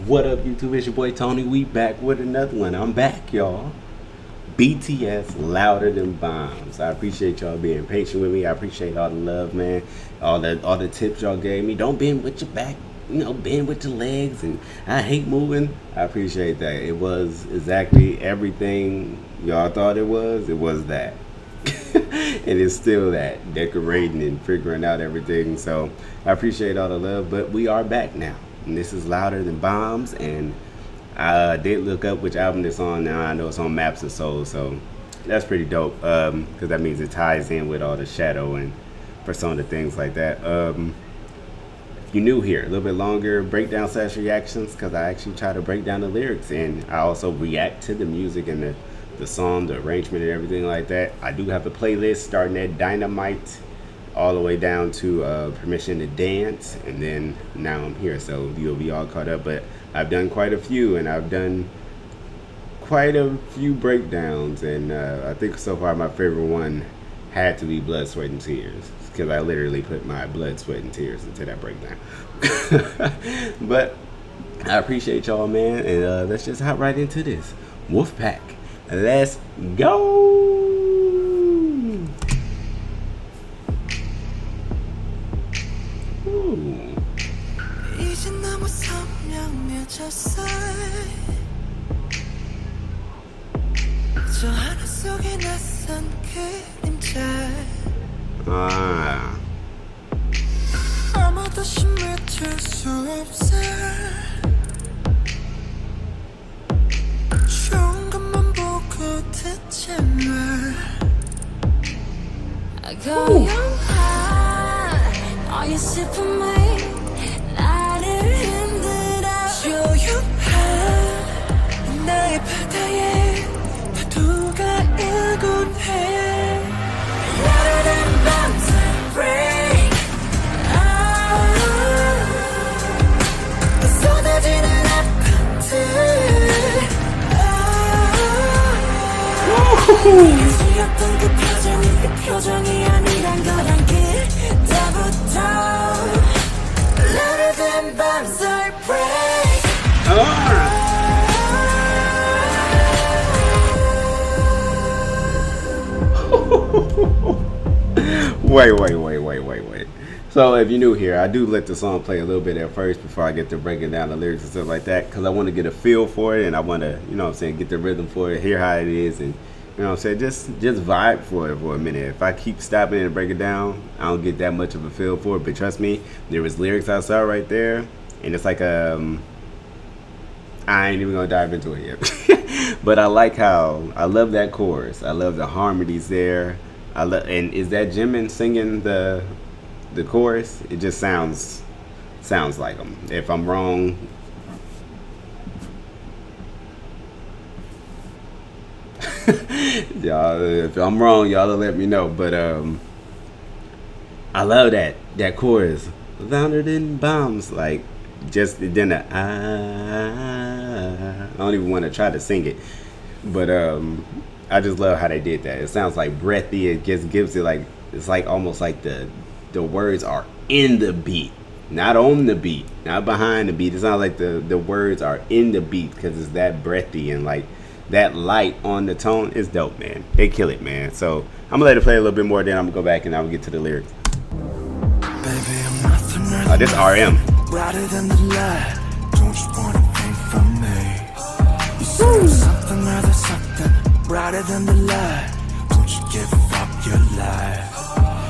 What up, YouTube? It's your boy Tony. We back with another one. I'm back, y'all. BTS louder than bombs. I appreciate y'all being patient with me. I appreciate all the love, man. All the tips y'all gave me. Don't bend with your back, bend with your legs. And I hate moving. I appreciate that. It was exactly everything y'all thought it was. It was that. And it's still that, decorating and figuring out everything. So I appreciate all the love, but we are back now, and this is louder than bombs. And I did look up which album it's on. Now I know it's on Maps of Soul, so that's pretty dope, because that means it ties in with all the Shadow and Persona things like that. If you're new here, a little bit longer breakdown / reactions, because I actually try to break down the lyrics, and I also react to the music and the song, the arrangement, and everything like that. I do have a playlist starting at Dynamite all the way down to Permission to Dance, and then now I'm here, so you'll be all caught up. But I've done quite a few, and I've done quite a few breakdowns, and I think so far my favorite one had to be Blood, Sweat, and Tears, because I literally put my blood, sweat, and tears into that breakdown. But I appreciate y'all, man, and let's just hop right into this. Wolfpac. Let's go! Ooh. Ah. Wait. So if you're new here, I do let the song play a little bit at first before I get to breaking down the lyrics and stuff like that, because I want to get a feel for it, and I want to, get the rhythm for it, hear how it is, and just vibe for it for a minute. If I keep stopping and break it down, I don't get that much of a feel for it. But trust me, there was lyrics I saw right there, and it's like I ain't even gonna dive into it yet. But I love that chorus. I love the harmonies there. And is that Jimin singing the chorus? It just sounds like him. If I'm wrong, y'all, if I'm wrong, y'all let me know. But I love that chorus, louder than bombs. Like, just then I don't even want to try to sing it, but I just love how they did that. It sounds like breathy. It just gives it like, it's like almost like the words are in the beat, not on the beat, not behind the beat. It sounds like the words are in the beat, because it's that breathy, and like that light on the tone is dope, man. They kill it, man. So I'm gonna let it play a little bit more, then I'm gonna go back and I'll get to the lyrics. This RM. Brighter than the light, don't you wanna think from me? You say something rather something, brighter than the light, don't you give up your life?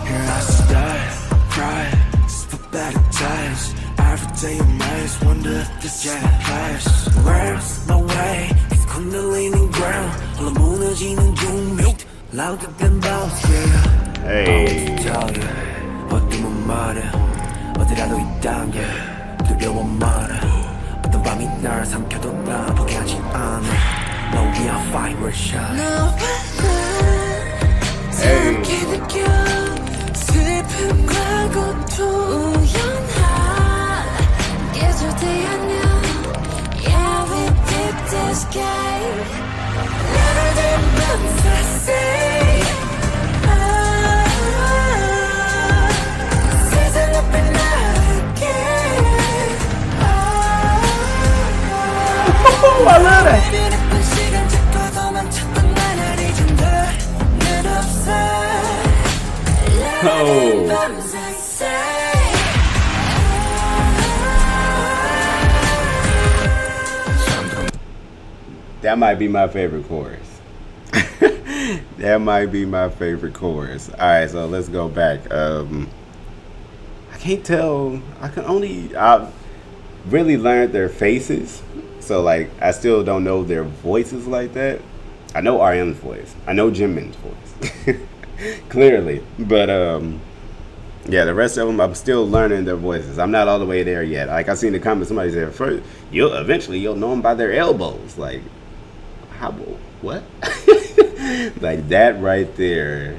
Here I start, cry, just for better times. Every day amazed, wonder if this yet applies. Words, no way, it's kundalini ground. all the 무너지는 종묘, louder than bounce, yeah. Hey. 어둠은 말해, 어디라도 있단 게 두려워 말해. 어떤 밤이 날 삼켜도 나 포기하지 않아. No, we are fine, we're shy. Hey. 슬픔과 고통 우연한 계절대 안녕. Yeah, we dip the sky. Louder than bombs, I say. 세상 앞에 나갈게. Oh, I love that. 예쁜 시간 잡고 도망쳤던 나를 잊은 널 없어 Oh. 밤새 say That might be my favorite chorus. That might be my favorite chorus. All right, so let's go back. I can't tell. I've really learned their faces. So, like, I still don't know their voices like that. I know RM's voice. I know Jimin's voice. Clearly. But, yeah, the rest of them, I'm still learning their voices. I'm not all the way there yet. Like, I seen the comments, somebody said, first, you'll know them by their elbows. Like, how, what? Like, that right there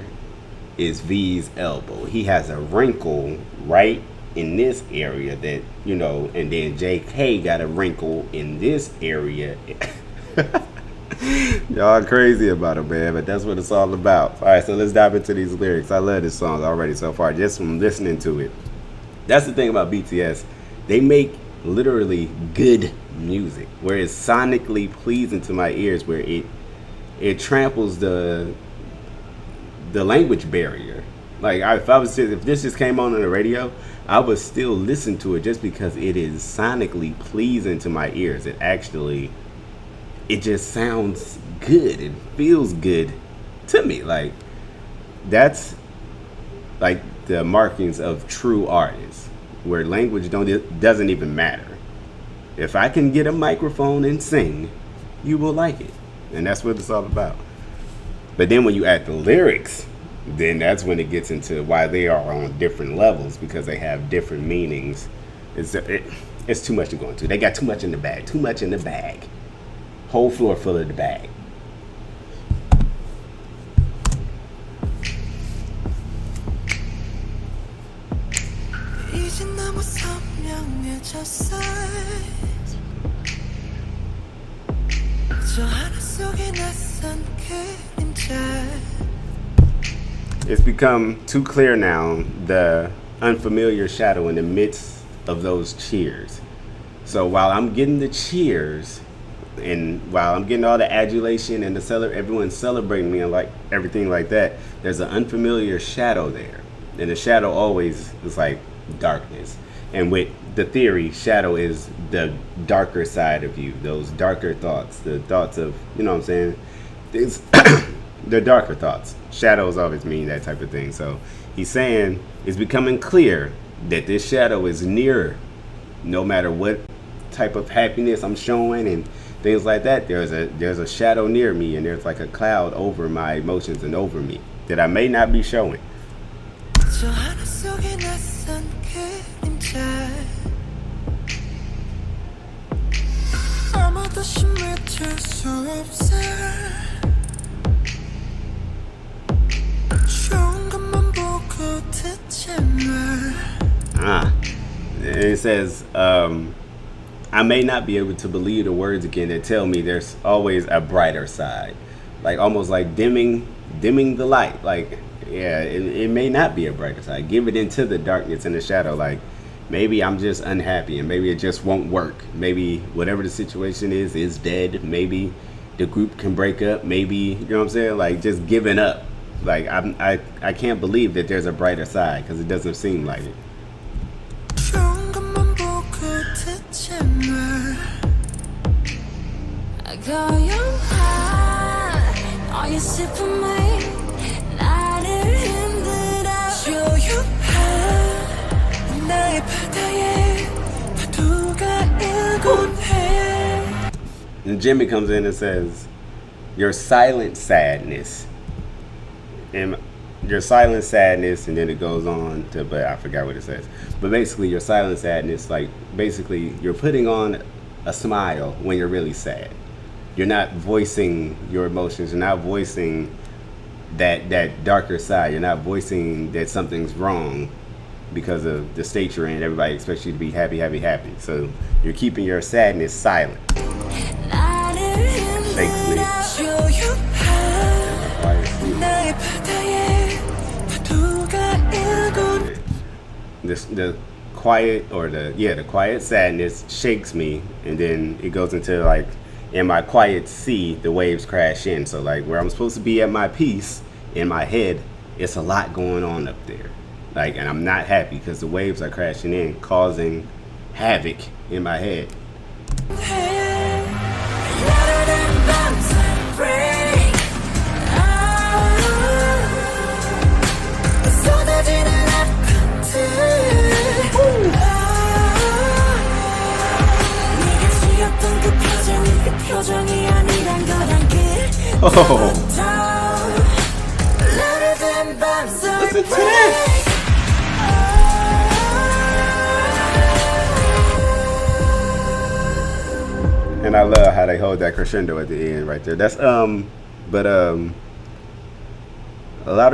is V's elbow. He has a wrinkle right in this area that, you know, and then JK got a wrinkle in this area. Y'all crazy about it, man, but that's what it's all about. All right, so let's dive into these lyrics. I love this song already so far, just from listening to it. That's the thing about BTS. They make literally good music, where it's sonically pleasing to my ears, where it tramples the language barrier. Like, if this just came on the radio, I would still listen to it just because it is sonically pleasing to my ears. It just sounds good. It feels good to me. Like, that's like the markings of true artists, where language doesn't even matter. If I can get a microphone and sing, you will like it. And that's what it's all about. But then when you add the lyrics, then that's when it gets into why they are on different levels, because they have different meanings. It's too much to go into. They got too much in the bag. Too much in the bag. Whole floor full of the bag. 이제 너무 선명해졌어 저 하늘 속에 낯선 그림자 It's become too clear now, the unfamiliar shadow in the midst of those cheers. So while I'm getting the cheers, and while I'm getting all the adulation and everyone's celebrating me and like everything like that, there's an unfamiliar shadow there. And the shadow always is like darkness. And with the theory, shadow is the darker side of you, those darker thoughts, the thoughts of, you know what I'm saying? They're darker thoughts. Shadows always mean that type of thing. So he's saying it's becoming clear that this shadow is near, no matter what type of happiness I'm showing and things like that. There's a shadow near me, and there's like a cloud over my emotions and over me that I may not be showing. 저 하늘 속에 낯선 그림자 아무도 심을 수 없어 좋은 것만 보고 듣지 마 It says, I may not be able to believe the words again that tell me there's always a brighter side. Like, almost like dimming the light. Like, yeah, it may not be a brighter side. Give it into the darkness and the shadow. Like, maybe I'm just unhappy and maybe it just won't work. Maybe whatever the situation is dead. Maybe the group can break up. Maybe, you know what I'm saying? Like, just giving up. Like, I can't believe that there's a brighter side, because it doesn't seem like it. 좋은 것만 보고 듣지 마 고요한 너의 슬픔이 나를 흔들어 조용한 나의 바다에 파도가 일곤 해 And Jimmy comes in and says, your silent sadness. And your silent sadness, and then it goes on to, but I forgot what it says. But basically, your silent sadness, like, basically, you're putting on a smile when you're really sad. You're not voicing your emotions. You're not voicing that darker side. You're not voicing that something's wrong because of the state you're in. Everybody expects you to be happy, happy, happy. So you're keeping your sadness silent. Shakes me. 나의 바다에 파도가 일곤 The quiet, or the quiet sadness shakes me, and then it goes into like in my quiet C, the waves crash in. So like where I'm supposed to be at my peace in my head, it's a lot going on up there. Like, and I'm not happy because the waves are crashing in, causing havoc in my head. Oh, listen to that. And I love how they hold that crescendo at the end right there. That's louder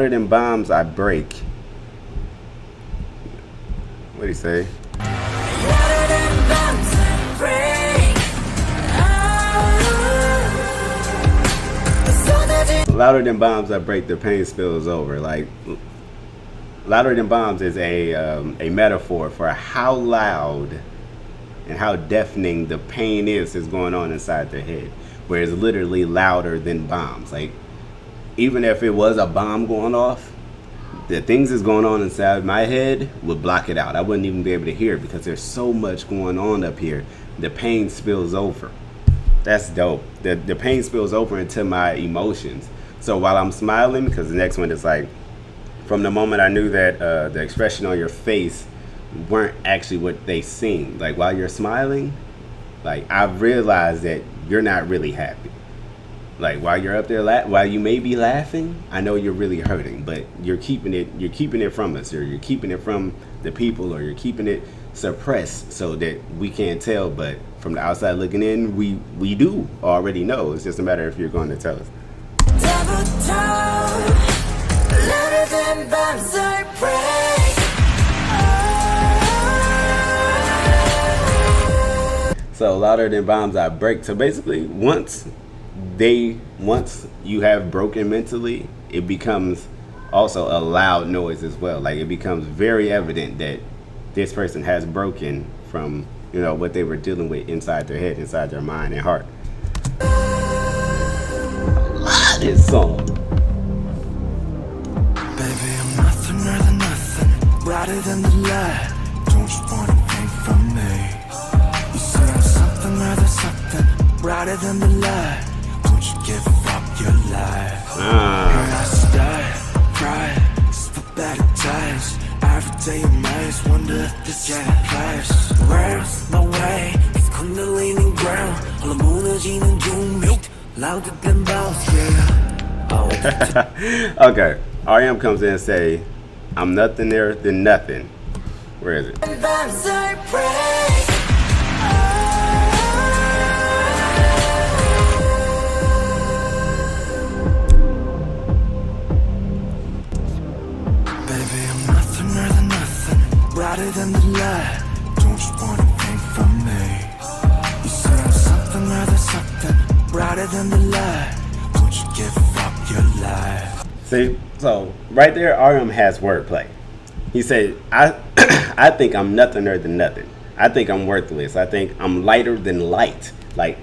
than bombs I break. What'd he say? Louder than bombs I break, the pain spills over. Like, louder than bombs is a metaphor for how loud and how deafening the pain is going on inside their head, where it's literally louder than bombs. Like, even if it was a bomb going off, the things that's going on inside my head would block it out. I wouldn't even be able to hear it because there's so much going on up here. The pain spills over. That's dope. The pain spills over into my emotions. So while I'm smiling, because the next one is like, from the moment I knew that the expression on your face weren't actually what they seemed. Like while you're smiling, like I've realized that you're not really happy. Like while you're up there, while you may be laughing, I know you're really hurting, but you're keeping it from us, or you're keeping it from the people, or you're keeping it suppressed so that we can't tell. But from the outside looking in, we do already know. It's just a matter if you're going to tell us. So louder than bombs I break. So basically, once you have broken mentally, it becomes also a loud noise as well. Like it becomes very evident that this person has broken from, you know, what they were dealing with inside their head, inside their mind and heart. I love this song. Baby, I'm nothing more than nothing, brighter than the light. Don't you want anything from me? You say I'm something more than something, brighter than the light. Don't you give up your life? Here I stay, cry, for better times. Every day of nights, wonder if this is my place. Where's my way? It's kundalini ground. All the 무너지는 중력, louder than bombs, yeah. Oh. Okay, R.E.M. comes in and say, I'm nothing there than nothing. Where is it? Brighter than the light. Don't you want anything from me? You say I'm something more than something, brighter than the light. Don't you give up your life? See, so right there, R.E.M. has wordplay. He said, I think I'm nothing other than nothing. I think I'm worthless. I think I'm lighter than light, like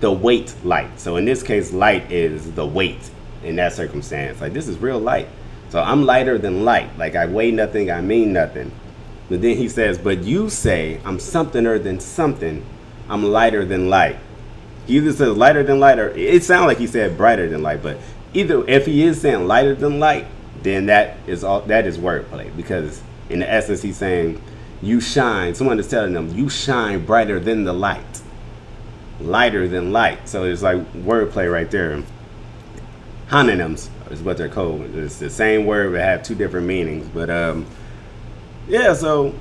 the weight light. So in this case, light is the weight in that circumstance. Like this is real light. So I'm lighter than light. Like I weigh nothing, I mean nothing. But then he says, but you say I'm something other than something. I'm lighter than light. He either says lighter than light, or it sounds like he said brighter than light. But either if he is saying lighter than light, then that is wordplay. Because in the essence, he's saying you shine. Someone is telling them you shine brighter than the light, lighter than light. So it's like wordplay right there. Homonyms is what they're called. It's the same word but have two different meanings. But yeah, so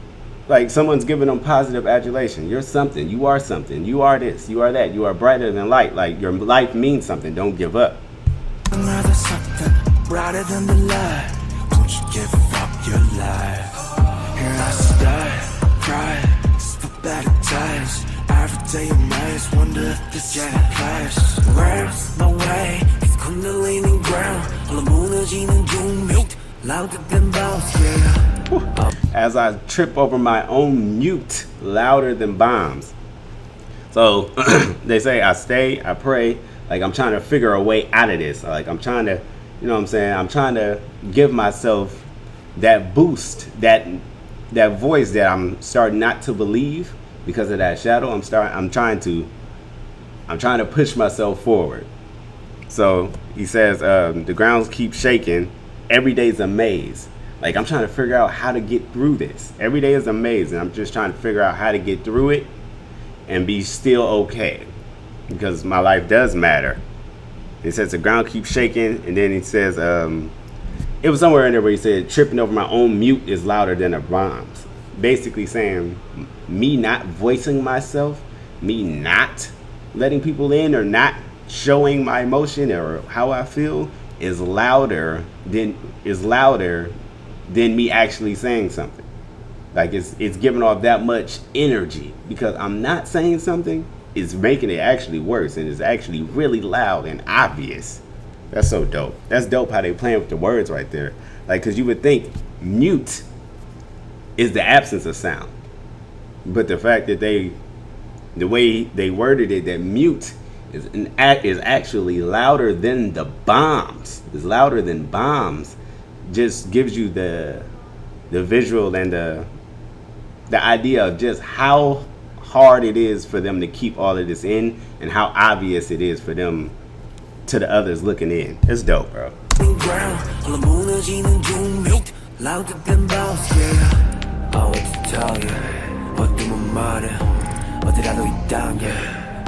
like someone's giving them positive adulation. You're something. You are something. You are this. You are that. You are brighter than light. Like your life means something. Don't give up. Another something brighter than the light. Don't you give up your life? Here I stay, cry, for better times. Every day of nights, wonder if this is my place. Where's my way? It's kundalini ground. All the 무너지는 중력, louder than bombs, yeah. As I trip over my own mute, louder than bombs. So they say I pray, like I'm trying to figure a way out of this. Like I'm trying to, you know what I'm saying? I'm trying to give myself that boost, that voice that I'm starting not to believe because of that shadow. I'm trying to push myself forward. So he says, the grounds keep shaking. Every day's a maze. Like I'm trying to figure out how to get through this. Every day is a maze, and I'm just trying to figure out how to get through it and be still okay, because my life does matter. He says the ground keeps shaking, and then he says, it was somewhere in there where he said, tripping over my own mute is louder than the bombs. Basically saying, me not voicing myself, me not letting people in or not showing my emotion or how I feel is louder than me actually saying something. Like it's giving off that much energy, because I'm not saying something, it's making it actually worse, and it's actually really loud and obvious. That's so dope. That's dope how they playing with the words right there. Like, cause you would think mute is the absence of sound, but the fact that the way they worded it, that mute is actually louder than the bombs. Is louder than bombs. Just gives you the visual and the idea of just how hard it is for them to keep all of this in, and how obvious it is for them to the others looking in. It's dope, bro. Louder than bombs, yeah. I want to tell you, 어둠은 말해, 어디라도 있다면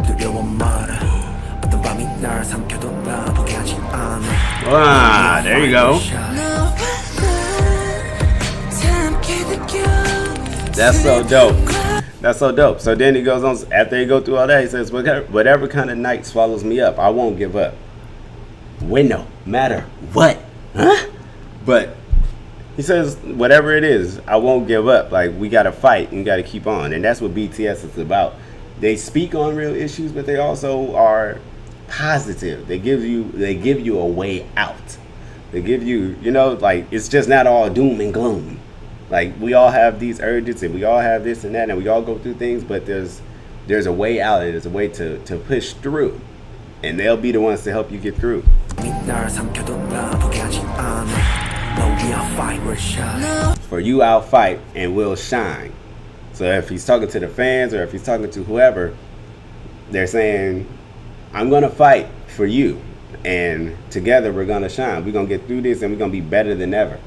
두려워 말해. 어떤 밤이 날 삼켜도 나 포기하지 않아. Ah, there you go. That's so dope. That's so dope. So then he goes on, after he go through all that, he says, whatever kind of night swallows me up, I won't give up. When no matter what. Huh? But he says, whatever it is, I won't give up. Like, we got to fight and got to keep on. And that's what BTS is about. They speak on real issues, but they also are positive. They give you a way out. They give you, like, it's just not all doom and gloom. Like, we all have these urges, and we all have this and that, and we all go through things, but there's a way out, and there's a way to push through, and they'll be the ones to help you get through. For you, I'll fight and we'll shine. So if he's talking to the fans, or if he's talking to whoever, they're saying, I'm gonna fight for you, and together we're gonna shine. We're gonna get through this, and we're gonna be better than ever.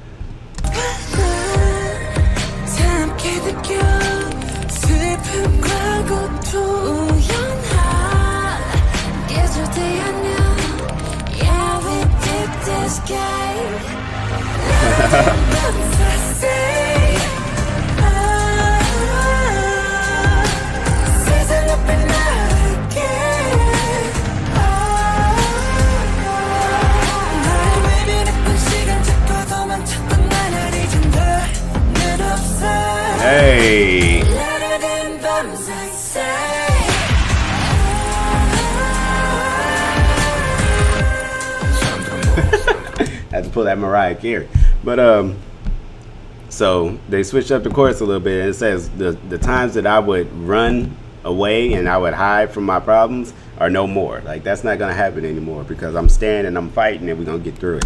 Hey. Had to pull that Mariah Carey. But so they switched up the chorus a little bit, and it says the times that I would run away and I would hide from my problems are no more. Like, that's not gonna happen anymore, because I'm standing, I'm fighting, and we're gonna get through it.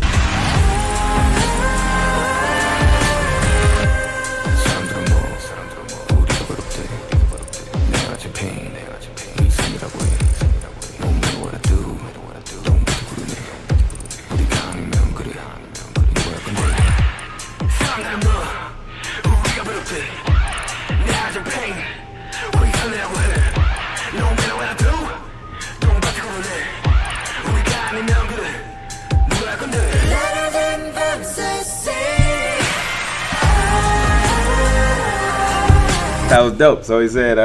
That was dope. So he said,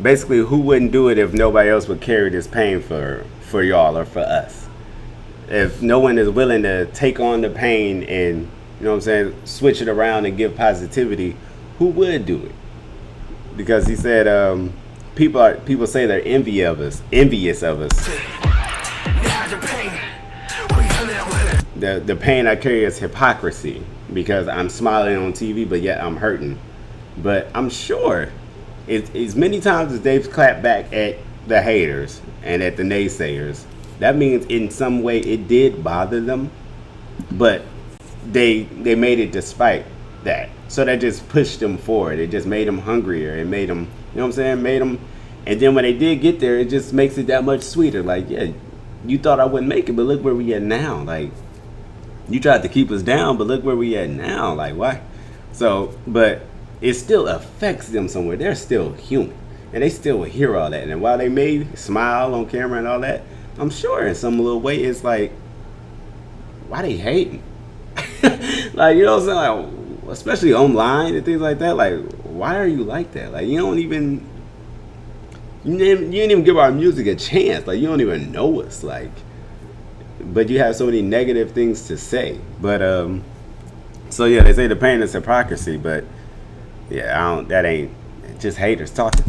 basically, who wouldn't do it if nobody else would carry this pain for y'all or for us? If no one is willing to take on the pain and, you know what I'm saying, switch it around and give positivity, who would do it? Because he said, people say they're envious of us. The pain I carry is hypocrisy, because I'm smiling on TV, but yet I'm hurting. But I'm sure as many times as they've clapped back at the haters and at the naysayers, that means in some way it did bother them, but they made it despite that. So that just pushed them forward. It just made them hungrier. It made them, you know what I'm saying? Made them, and then when they did get there, it just makes it that much sweeter. Like, yeah, you thought I wouldn't make it, but look where we at now. Like, you tried to keep us down, but look where we at now. Like, why? So, but it still affects them somewhere. They're still human, and they still will hear all that. And while they may smile on camera and all that, I'm sure in some little way it's like, why they hating? Like, you know what I'm saying? Like, especially online and things like that. Like, why are you like that? Like, you didn't even give our music a chance. Like, you don't even know us. Like, but you have so many negative things to say. But so yeah, they say the pain is hypocrisy, but yeah, that ain't just haters talking.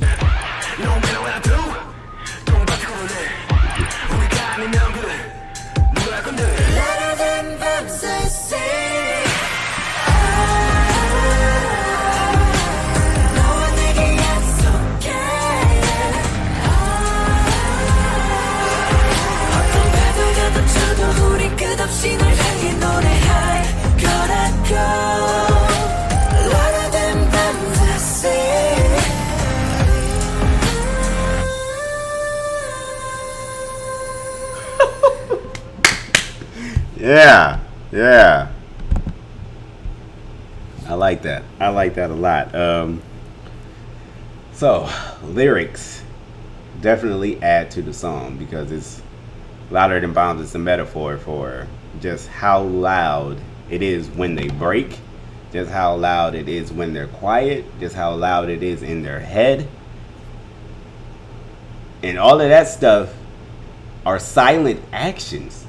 끝없이 널 향해 노래할 거라고 Louder than fantasy Yeah. I like that. I like that a lot. So lyrics definitely add to the song because it's louder than bombs. It's a metaphor for just how loud it is when they break, just how loud it is when they're quiet, just how loud it is in their head. And all of that stuff are silent actions.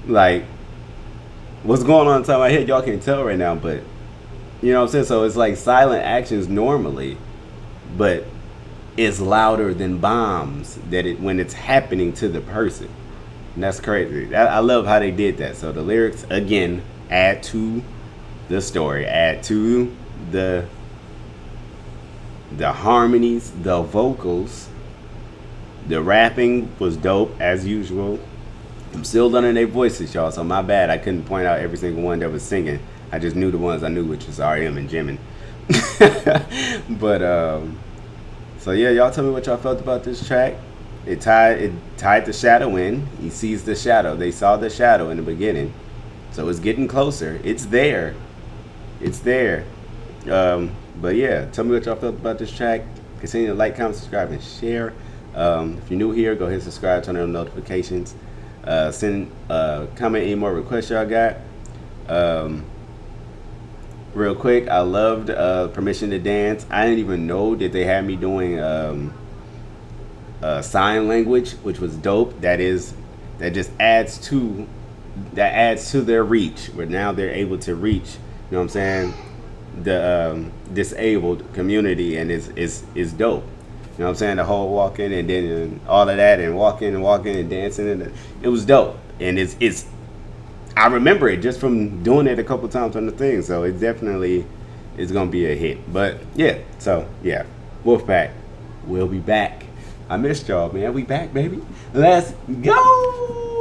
Like, what's going on inside my head, y'all can't tell right now, but you know what I'm saying? So it's like silent actions normally, but it's louder than bombs when it's happening to the person. And that's crazy. I love how they did that. So the lyrics, again, add to the story, add to the harmonies, the vocals. The rapping was dope as usual. I'm still learning their voices, y'all, so my bad. I couldn't point out every single one that was singing. I just knew the ones I knew, which was RM and Jimin. But so yeah, y'all tell me what y'all felt about this track. It tied the shadow in. He sees the shadow. They saw the shadow in the beginning, so it's getting closer. It's there. But yeah, tell me what y'all felt about this track. Continue to like, comment, subscribe, and share. If you're new here, go ahead and subscribe, turn on notifications. Send comment any more requests y'all got. Real quick, I loved Permission to Dance. I didn't even know that they had me doing sign language, which was dope. That just adds to their reach, where now they're able to reach, you know what I'm saying, the disabled community, and it's dope. You know what I'm saying? The whole walking and then all of that, and walking and dancing, and it was dope. And it's I remember it just from doing it a couple times on the thing, so it definitely is gonna be a hit. But yeah, so yeah, Wolfpac, we'll be back. I missed y'all, man. We back, baby. Let's go.